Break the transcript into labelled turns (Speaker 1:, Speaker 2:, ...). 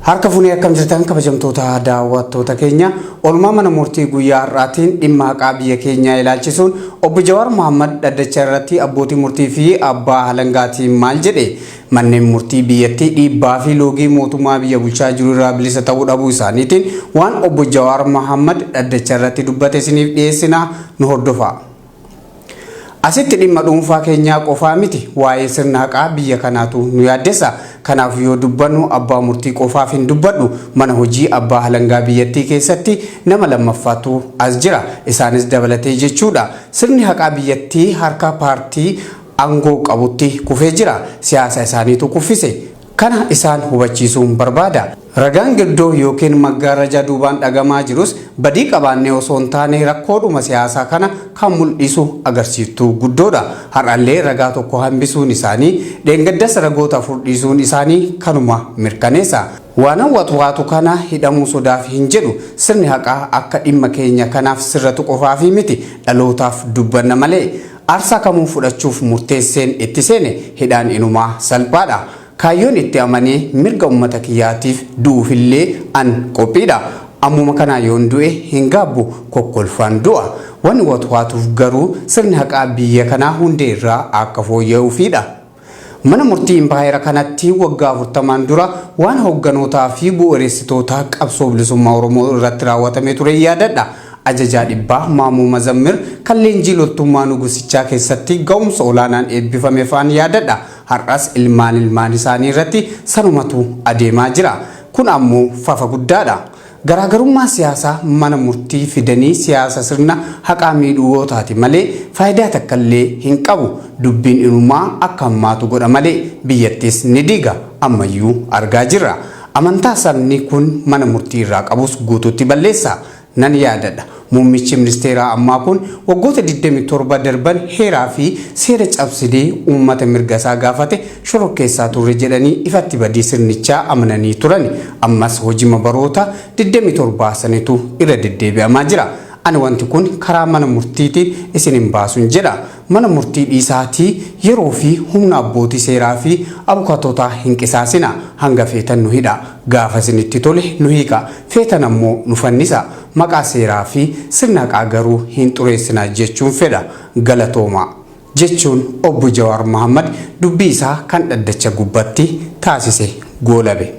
Speaker 1: Harka fuunee akkam jirtan kabajamtoota daawwattoota keenya oolmaa mana murtii guyyaa har'aatiin dhimma haqaa biyya keenyaa ilaalchisuun obbo Jawaar Mohaammed dhaddacha irratti abbootii murtii fi abbaa alangaatiin maal jedhe manneen murtii biyyattii dhiibbaa fi loogii mootummaa biyya bulchaa jiru irraa bilisa ta'uu dhabuu isaaniitiin waan obbo Jawaar Mohaammed dhaddacha irratti dubbate isiniif dhiyeessina nu hordofaa. Asitti dhimma dhuunfaa keenyaa qofaa miti waa'ee sirna haqaa biyya kanaatu nu yaaddessa. Kanaaf yoo dubbannu abbaa murtii qofaaf hin dubbadhu mana hojii abbaa alangaa biyyattii keessatti nama lammaffaatu as jira isaanis dabalatee jechuudha. Sirni haqaa biyyattii harka paartii aangoo qabutti kufee jira siyaasa isaaniitu kuffise. Kana isaan hubachiisuun barbaada. Ragaan giddoo yookiin maggaarraja duubaan dhagamaa jirus badii qabaannee osoo hin taane rakkoodhuma siyaasaa kana kan mul'isu agarsiiftuu guddoodha. Har'allee ragaa tokko hambisuun isaanii dheengaddas ragoota furdhiisuun isaanii kanuma mirkaneessa. Waan hawwatu kana hidhamuu sodaaf hin jedhu sirni haqaa akka dhimma keenya kanaaf sirratu qofaafi miti dhalootaaf dubbanna malee aarsaa kamuu fudhachuuf murteesseen itti seene hidhaan inumaa salphaadha. Kaayyoon itti amanee mirga uummata kiyyaatiif du'uufillee an qophiidha. Ammuma kana yoon du'e hin gaabbu kokkolfaan du'a. Wanni watwaatuuf garuu sirni haqaa biyya kanaa hundee irraa akka fooyya'uufidha. Mana murtii impaayera kanatti waggaa 40 dura waan hogganootaa fi bu'uureessitoota qabsoo bilisummaa Oromoo irratti raawwatame ture yaadadha. Ajajaa dhibbaa Maamuu Mazammir kan leenjii loltummaa nugusichaa keessatti ga'umsa olaanaan eebbifame faan yaadadha. Har'as ilmaan isaanii irratti sanumatu adeemaa jira. Kun ammoo fafa guddaadha. Garaagarummaa siyaasaa mana murtii fidanii siyaasa sirna haqaa miidhuu yoo taate malee faayidaa takkallee hin qabu. Dubbiin inumaa akka hammaatu godha malee biyyattis ni diiga ammayyuu argaa jirra. Amantaa sabni kun mana murtii irraa qabus guutuutti balleessa. Nan yaadadha. Muummichi ministeeraa ammaa kun waggoota 27 darban heeraa fi seera cabsidee uummata mirga isaa gaafate shororkeessaa turre jedhanii ifatti badii sirnichaa amananii turan. Ammas hojii baroota 27 sanitu irra deddeebi'amaa jira. Ani wanti kun karaa mana murtiitiin isin hin baasun jedha. Mana murtii dhiisaatii yeroo fi humna abbootii seeraa fi abukaatota hin qisaasina. Hanga feetan nu hidha. Gaafa isinitti tole nu hiika. Feetan ammoo nu fannisa. Maqaa seeraa fi sirna haqaa garuu hin xureessina jechuun fedha. Galatooma jechuun obbo Jawaar Mohaammed dubbii isaa kan dhaddacha gubbatti taasise goolabe.